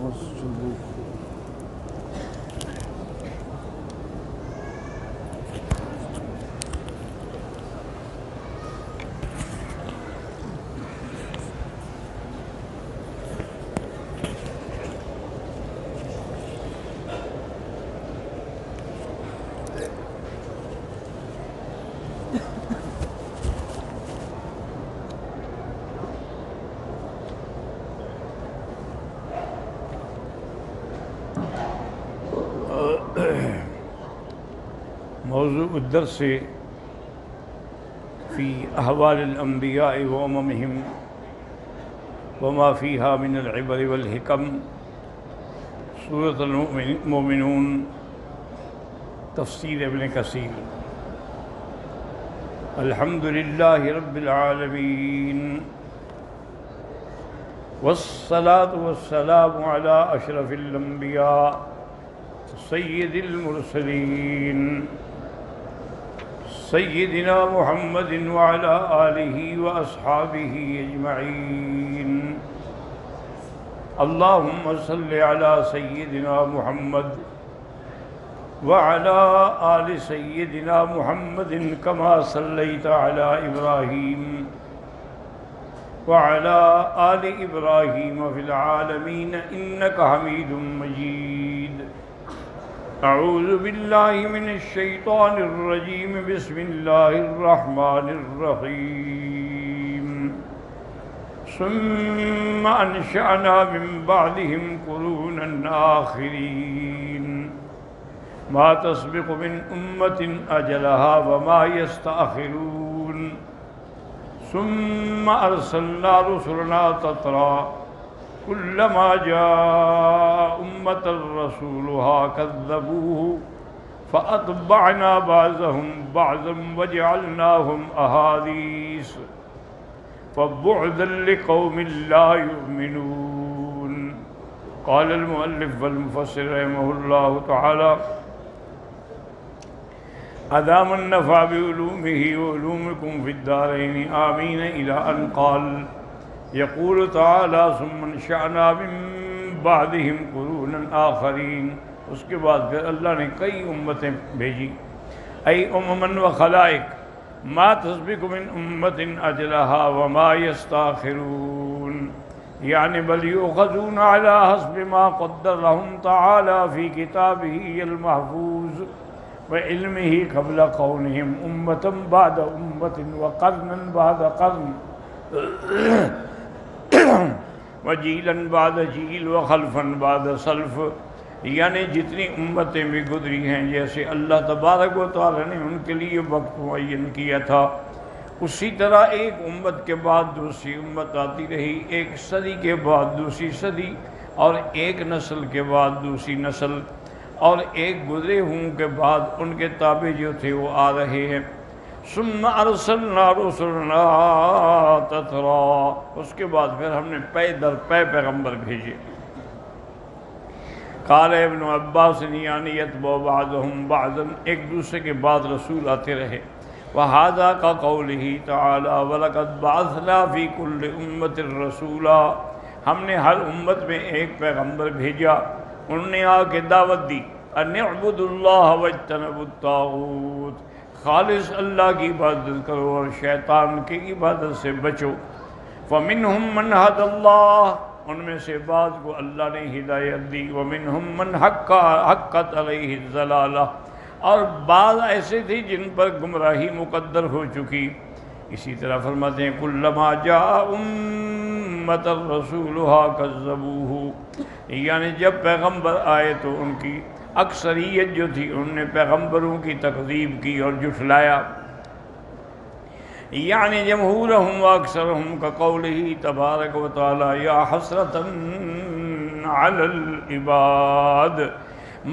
والسلوك. موضوع الدرس في أحوال الأنبياء وأممهم وما فيها من العبر والحكم، سورة المؤمنون، تفسیر ابن کثیر۔ الحمد للہ رب العالمین والصلاة والسلام على اشرف الانبیاء سید المرسلین سیدنا محمد وعلى آلہ واصحابہ اجمعین۔ اللہم صل علی سیدنا محمد وعلى آل سيدنا محمد كما صليت على إبراهيم وعلى آل إبراهيم في العالمين إنك حميد مجيد۔ أعوذ بالله من الشيطان الرجيم، بسم الله الرحمن الرحيم۔ ثم أنشأنا من بعدهم قرونا آخرين، ما تسبق من أمة أجلها وما يستأخرون، ثم أرسلنا رسلنا تترى كلما جاء أمة رسولها كذبوه فأتبعنا بعضهم بعضا وجعلناهم أحاديث فبعدا لقوم لا يؤمنون۔ قال المؤلف والمفسر رحمه الله تعالى: أدام النفع بعلومه وعلومكم في الدارين آمين، إلى أن قال يقول تعالى: ثم انشأنا من بعدهم قرونا آخرين۔ اس کے بعد پھر اللہ نے کئی امتیں بھیجی، ای امما و خلائق، ما تسبق من امت اجلها وما يستاخرون، یعنی بل یؤخذون على حسب ما قدر لهم تعالى في كتابه المحفوظ وعلمه قبل كونهم أمة بعد أمة وقرنا بعد قرن وجيلا بعد جيل وخلفا بعد سلف، یعنی جتنی امتیں بھی گزری ہیں، جیسے اللہ تبارک و تعالی نے ان کے لیے وقت معین کیا تھا، اسی طرح ایک امت کے بعد دوسری امت آتی رہی، ایک صدی کے بعد دوسری صدی، اور ایک نسل کے بعد دوسری نسل، اور ایک گزرے ہوں کے بعد ان کے تابع جو تھے وہ آ رہے ہیں۔ ثم ارسلنا رسلنا تترا، اس کے بعد پھر ہم نے پے در پے پیغمبر بھیجے۔ قال ابن عباس یعنی یتبع بعضهم بعضا، ایک دوسرے کے بعد رسول آتے رہے۔ وَهَذَا كَقَوْلِهِ تَعَالَى وَلَقَدْ بَعَثْنَا فِي كُلِّ أُمَّةٍ رَسُولًا، ہم نے ہر امت میں ایک پیغمبر بھیجا، انہوں نے آ کے دعوت دی، أَنِ اعْبُدُوا اللَّهَ وَاجْتَنِبُوا الطَّاغُوتَ، خالص اللہ کی عبادت کرو اور شیطان کی عبادت سے بچو۔ فَمِنْهُمْ مَنْ هَدَى اللَّهُ، ان میں سے بعض کو اللہ نے ہدایت دی، وَمِنْهُمْ مَنْ حَقَّتْ عَلَيْهِ الضَّلَالَةُ، اور بعض ایسے تھے جن پر گمراہی مقدر ہو چکی۔ اسی طرح فرماتے ہیں کلما جاء امۃ رسولها کذبوه، یعنی جب پیغمبر آئے تو ان کی اکثریت جو تھی انہوں نے پیغمبروں کی تکذیب کی اور جھٹلایا، یعنی جمہورہم واکثرہم کقولہ تبارک و تعالی یا حسرۃ علی العباد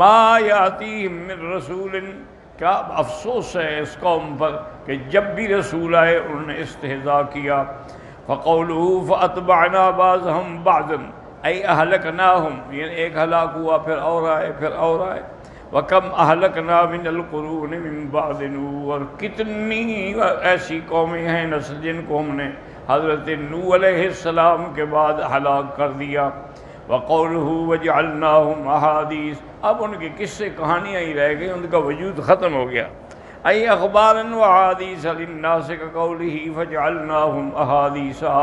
ما یاتیہم من رسول، کیا افسوس ہے اس قوم پر کہ جب بھی رسول آئے انہوں نے استہزاء کیا۔ فقولہ فاتبعنا بعضهم بعضا، ای اہلکناہم، یعنی ایک ہلاک ہوا پھر اور آئے پھر اور آئے۔ وَكَمْ أَهْلَكْنَا مِنَ الْقُرُونِ مِنْ بَعْدِ نُوح، اور کتنی ایسی قومیں ہیں نسل جن کو ہم نے حضرت نوح علیہ السلام کے بعد ہلاک کر دیا۔ وقولہ وجعلناہم احادیث، اب ان کے قصے کہانیاں ہی رہ گئی، ان کا وجود ختم ہو گیا۔ ای اخبارا وحادیث للناس کقولہ فجعلناہم احادیثا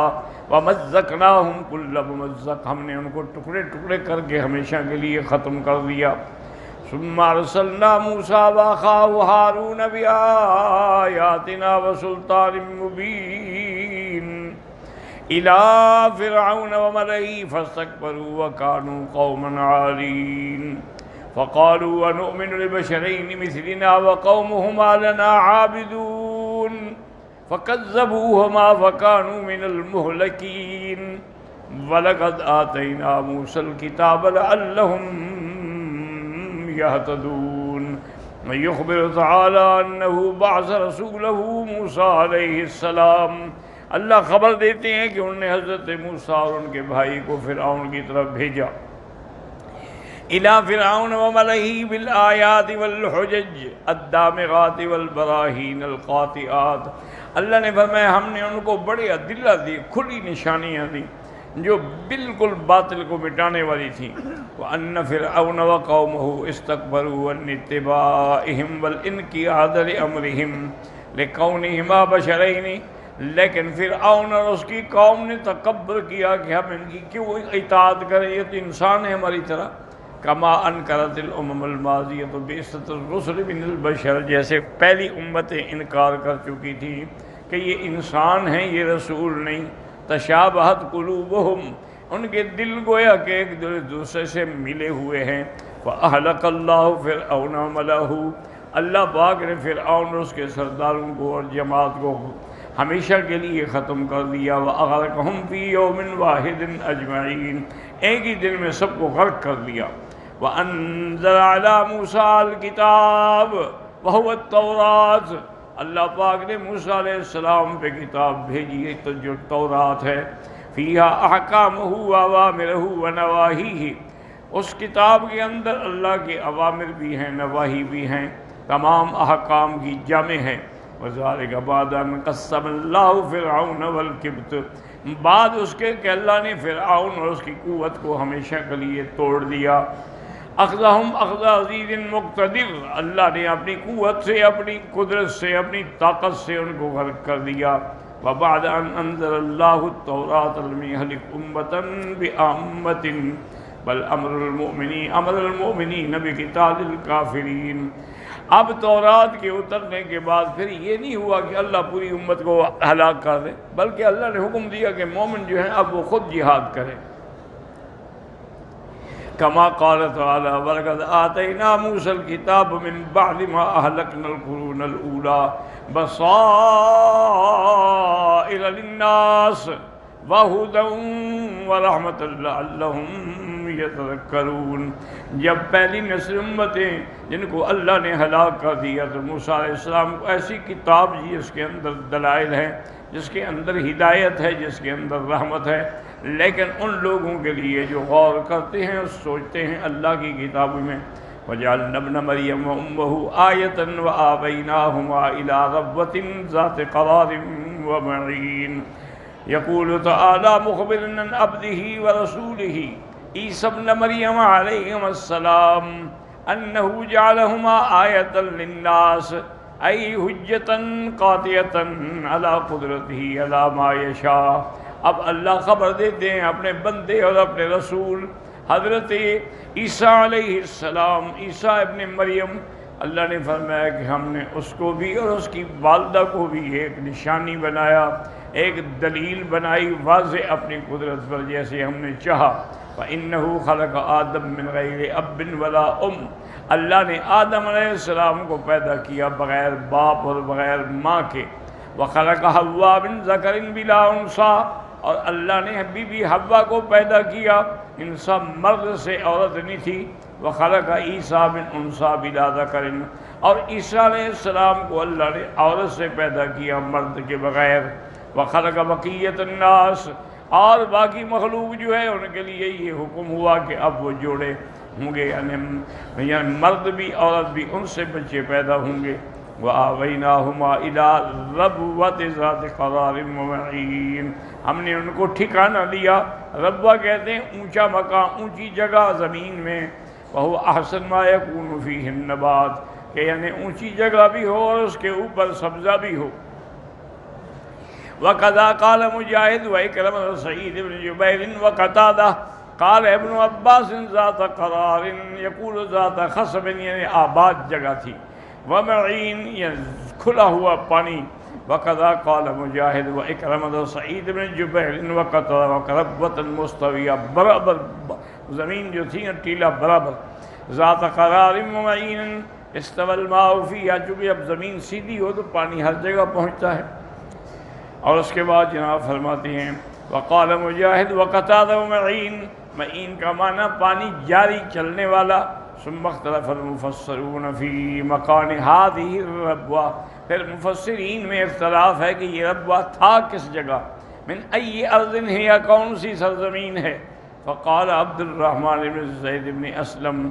ومزقناہم کل ممزق، ہم نے ان کو ٹکڑے ٹکڑے کر کے ہمیشہ کے لیے ختم کر دیا۔ ثم ارسلنا موسیٰ واخاہ ہارون بآیاتنا وسلطان مبین إلى فرعون وملئه فاستكبروا وكانوا قوما عالين فقالوا أنؤمن لبشرين مثلنا وقومهما لنا عابدون فكذبوهما فكانوا من المهلكين ولقد آتينا موسى الكتاب لعلهم يهتدون ويخبر تعالى أنه بعث رسوله موسى عليه السلام، اللہ خبر دیتے ہیں کہ انہوں نے حضرت موسیٰ اور ان کے بھائی کو فرعون کی طرف بھیجا۔ إِلَى فِرْعَوْنَ وَمَلَئِهِ بِالْآيَاتِ وَالْحُجَجِ الدَّامِغَاتِ وَالْبَرَاهِينَ الْقَاطِعَاتِ، اللہ نے فرمایا ہم نے ان کو بڑے ادلہ دی، کھلی نشانیاں دی جو بالکل باطل کو مٹانے والی تھیں۔ وَأَنَّ فِرْعَوْنَ وَقَوْمَهُ اسْتَكْبَرُوا عَنِ اتِّبَاعِهِمْ وَالْإِنْقِيَادِ لِأَمْرِهِمْ لِكَوْنِهِمَا بَشَرَيْنِ، لیکن فرعون اور اس کی قوم نے تکبر کیا کہ ہم ان کی کیوں اطاعت کریں، یہ تو انسان ہے ہماری طرح۔ کما انکرت الامم الماضیۃ بعثۃ الرسل من البشر، جیسے پہلی امتیں انکار کر چکی تھیں کہ یہ انسان ہیں، یہ رسول نہیں۔ تشابہت قلوبہم، ان کے دل گویا کہ ایک دوسرے سے ملے ہوئے ہیں۔ فاہلک اللہ فرعون وملأہ، اللہ پاک نے فرعون اور اس کے سرداروں کو اور جماعت کو ہمیشہ کے لیے ختم کر دیا۔ وَأَغْرَقَهُمْ فِي يَوْمٍ وَاحِدٍ أَجْمَعِينَ، ایک ہی دن میں سب کو غرق کر دیا۔ وَأَنزَلَ عَلَى مُوسَىٰ الْكِتَابَ وَهُوَ التَّوْرَاةُ، اللہ پاک نے موسیٰ علیہ السلام پہ کتاب بھیجی ہے تو جو تورات ہے۔ فِيهَا أَحْكَامُهُ وَأَوَامِرُهُ وَنَوَاهِيهِ، اس کتاب کے اندر اللہ کے اوامر بھی ہیں، نواہی بھی ہیں، تمام احکام کی جامع ہے۔ وَذَلِكَ بَعْدَ أَنْ قَسَّمَ اللَّهُ فِرْعَوْنَ وَالْكِبْتَ، بعد اس کے کہ اللہ نے فرعون اور اس کی قوت کو ہمیشہ کے لیے توڑ دیا۔ أَخْذَهُمْ أَخْذَ عَزِيزٍ مُقْتَدِرٍ، اللہ نے اپنی قوت سے، اپنی قدرت سے، اپنی طاقت سے ان کو غرق کر دیا۔ وَبَعْدَ أَنْ أَنزَلَ اللَّهُ التَّوْرَاةَ لَمْ يَهْلِكْ أُمَّةً بِأَمَّةٍ بل امر المؤمنین بقتال الکافرین۔ اب تورات کے اترنے کے بعد پھر یہ نہیں ہوا کہ اللہ پوری امت کو ہلاک کر دے، بلکہ اللہ نے حکم دیا کہ مومن جو ہیں اب وہ خود جہاد کریں۔ کما قال تعالی وَلَقَدْ آتَيْنَا مُوسَى الْكِتَابَ مِن بَعْدِ مَا أَهْلَكْنَا الْقُرُونَ الْأُولَى بَصَائِرَ لِلنَّاسِ وَهُدًى وَرَحْمَةً لَعَلَّهُمْ يَتَذَكَّرُونَ، جب پہلی نسل امتیں جن کو اللہ نے ہلاک کر دیا تو موسیٰ علیہ السلام کو ایسی کتاب دی جس کے اندر دلائل ہے، جس کے اندر ہدایت ہے، جس کے اندر رحمت ہے، لیکن ان لوگوں کے لیے جو غور کرتے ہیں اور سوچتے ہیں اللہ کی کتابوں میں۔ وَجَعَلْنَا ابْنَ مَرْيَمَ وَأُمَّهُ آيَةً وَآوَيْنَاهُمَا إِلَىٰ رَبْوَةٍ ذَاتِ قَرَارٍ وَمَعِينٍ۔ يقول تعالی مخبرا عن عبده ورسوله عیسی ابن مریم علیہ السلام انه جعلهما آیۃ للناس ای حجۃ قاطعۃ علی قدرته علی ما یشاء۔ اب اللہ خبر دیتے ہیں اپنے بندے اور اپنے رسول حضرت عیسیٰ علیہ السلام، عیسیٰ ابن مریم، اللہ نے فرمایا کہ ہم نے اس کو بھی اور اس کی والدہ کو بھی ایک نشانی بنایا، ایک دلیل بنائی واضح اپنی قدرت پر جیسے ہم نے چاہا۔ وَإِنَّهُ خَلَقَ آدَمَ مِنْ غَيْرِ أَبٍّ وَلَا اللہ نے آدم علیہ السلام کو پیدا کیا بغیر باپ اور بغیر ماں کے۔ وَخَلَقَ حَوَّا مِنْ ذَكَرٍ بِلَا أُنْثَىٰ، اور اللہ نے بی بی حوا کو پیدا کیا، انسان مرد سے عورت نہیں تھی۔ وَخَلَقَ عِيسَىٰ مِنْ أُنْثَىٰ بِلَا ذَكَرٍ، اور عیسیٰ علیہ السلام کو اللہ نے عورت سے پیدا کیا مرد کے بغیر۔ وَخَلَقَ بَقِيَّةَ النَّاسِ، اور باقی مخلوق جو ہے ان کے لیے یہ حکم ہوا کہ اب وہ جوڑے ہوں گے، یعنی مرد بھی عورت بھی، ان سے بچے پیدا ہوں گے۔ وآویناہما الی ربوۃ ذات قرار ومعین، ہم نے ان کو ٹھکانہ دیا۔ ربوہ کہتے ہیں اونچا مقام، اونچی جگہ زمین میں، وہو احسن ما یکون فیہ النبات، کہ یعنی اونچی جگہ بھی ہو اور اس کے اوپر سبزہ بھی ہو۔ وَقَذَا قَالَ مُجَاهِدُ وَإِكْرَمَةُ وَسَعِيدُ بْنُ جُبَيْرٍ وَقَتَادَةَ قَالَ ابن عباس ذات قرار یقول ذات خصب، یعنی آباد جگہ تھی، ومعین یعنی کھلا ہوا پانی۔ وَقَذَا قَالَ مُجَاهِدُ وَإِكْرَمَةُ وَسَعِيدُ بْنُ جُبَيْرٍ وَقَتَادَةَ وَرَبْوَةً مُسْتَوِيَّةً، برابر زمین جو تھی ٹیلا برابر، ذات قرار ومعین استوى الماء فيها، چونکہ اب زمین سیدھی ہو تو پانی ہر جگہ پہنچتا ہے۔ اور اس کے بعد جناب فرماتے ہیں وقال مجاہد وقتادہ ومعین، معین کا معنی پانی جاری چلنے والا۔ ثم اختلف المفسرون فی مکان هذه الربوہ، پھر مفسرین میں اختلاف ہے کہ یہ ربوہ تھا کس جگہ، من ای ارض ہے، کون سی سرزمین ہے۔ فقال عبد الرحمن بن زید بن اسلم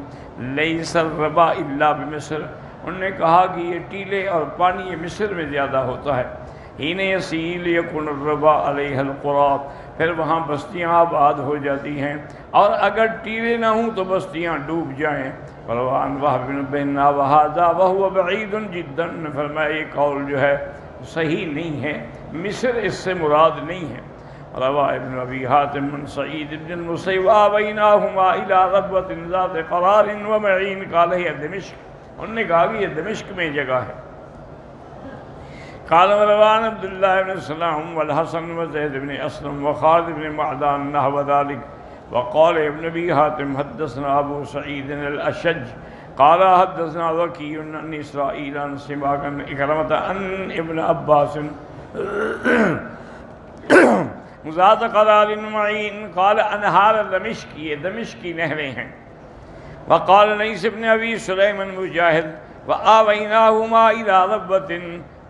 لیس الربا الا بمصر، انہوں نے کہا کہ یہ ٹیلے اور پانی یہ مصر میں زیادہ ہوتا ہے۔ حین یسیل یکن الربا علیہ القرى، پھر وہاں بستیاں آباد ہو جاتی ہیں، اور اگر ٹیلے نہ ہوں تو بستیاں ڈوب جائیں۔ وروان وہب بن بہنا وہذا وہو بعید جدا، فرمایا یہ قول جو ہے صحیح نہیں ہے، مصر اس سے مراد نہیں ہے۔ روا ابن ابی حاتم من سعید بن المسیب آویناہما الی ربوۃ ذات قرار ومعین، قال ہی دمشق، انہوں نے کہا کہ یہ دمشق میں جگہ ہے۔ قال مروان عبد الله بن سلام والحسن وزيد بن أسلم وخالد بن معدان نحو ذلك، وقال ابن أبي حاتم حدثنا أبو سعيد الأشج قال حدثنا وكيع عن إسرائيل عن سماك عن إكرمة عن ابن عباس ذات قرار معين قال أنهار دمشق، یہ دمشق کی نہریں ہیں۔ وقال ليس ابن أبي سليمان مجاهد وآويناهما إلى ربوة،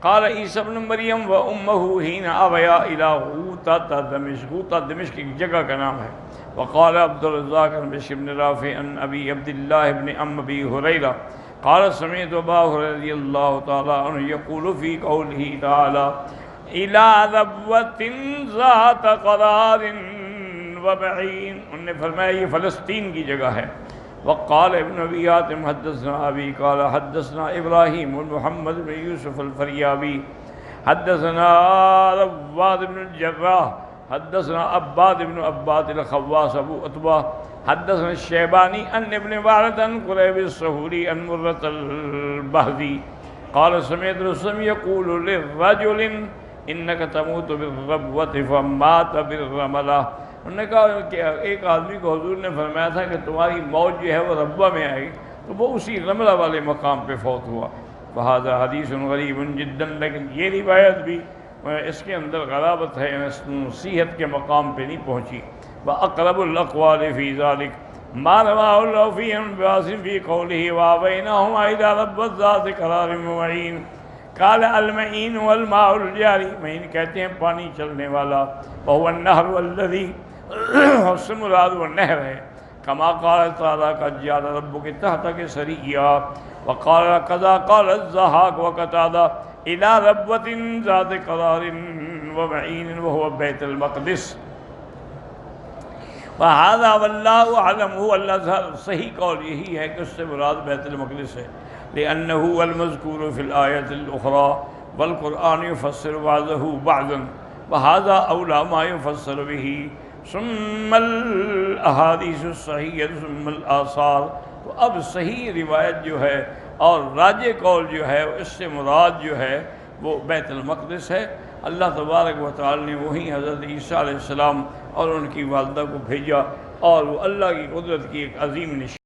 قال عیسی ابن مریم و امہ حین آویا الی غوطہ دمشق، غوطہ دمشق کی جگہ کا نام ہے۔ وقال عبد الرزاق عن بشر بن رافع عن ابی عبد اللہ بن ام ابی ہریرہ قال سمعت ابا ہریرہ رضی اللہ تعالی عنہ یقول فی قولہ تعالی الی ربوۃ ذات قرار ومعین، انہوں نے فرمایا یہ فلسطین کی جگہ ہے۔ وقال ابن ابی حاتم حدثنا ابی قال حدثنا ابراہیم محمد بن یوسف الفریابی حدثنا رواد بن الجراح حدثنا عباد بن عباد الخواس ابو عتبہ حدثنا الشیبانی ان ابن وارد ان قریب السہوری ان مرۃ البہزی قال سمعت رسول یقول للرجل انک تموت بالربوۃ فمات بالرملہ، انہوں نے کہا کہ ایک آدمی کو حضور نے فرمایا تھا کہ تمہاری موت جو ہے وہ ربوہ میں آئے گی، تو وہ اسی رملہ والے مقام پہ فوت ہوا۔ فہذا حدیث غریب جدا، لیکن یہ روایت بھی اس کے اندر غرابت ہے، صحت کے مقام پہ نہیں پہنچی۔ وَأَقْرَبُ الْأَقْوَالِ فِي ذَلِكَ مَا رَوَاهُ اللَّهُ فِي ابن عباس فِي قَوْلِهِ وَآوَيْنَاهُمَا إِلَى رَبْوَةٍ ذَاتِ قَرَارٍ وَمَعِينٍ قال المعین والماء الجاری، معین کہتے ہیں پانی چلنے والا، وهو النهر الذي، اس سے مراد وہ نہر ہے، کما قال تعالیٰ قد جعل ربک تحتک سریا، وقال قضا قال الضحاک وقتادہ الی ربوۃ ذات قرار ومعین وهو بیت المقدس۔ وہذا واللہ اعلم، هو اللہ صحیح قول یہی ہے کہ اس سے مراد بیت المقدس ہے، لأنه المذکور فی الآیت الأخرى والقرآن یفسر بعضه بعضا وهذا اولی ما یفسر به، ثم الاحادیث الصحیحۃ ثم الآثار۔ تو اب صحیح روایت جو ہے اور راجح قول جو ہے اس سے مراد جو ہے وہ بیت المقدس ہے۔ اللہ تبارک و تعالی نے وہیں حضرت عیسیٰ علیہ السلام اور ان کی والدہ کو بھیجا، اور وہ اللہ کی قدرت کی ایک عظیم نشانی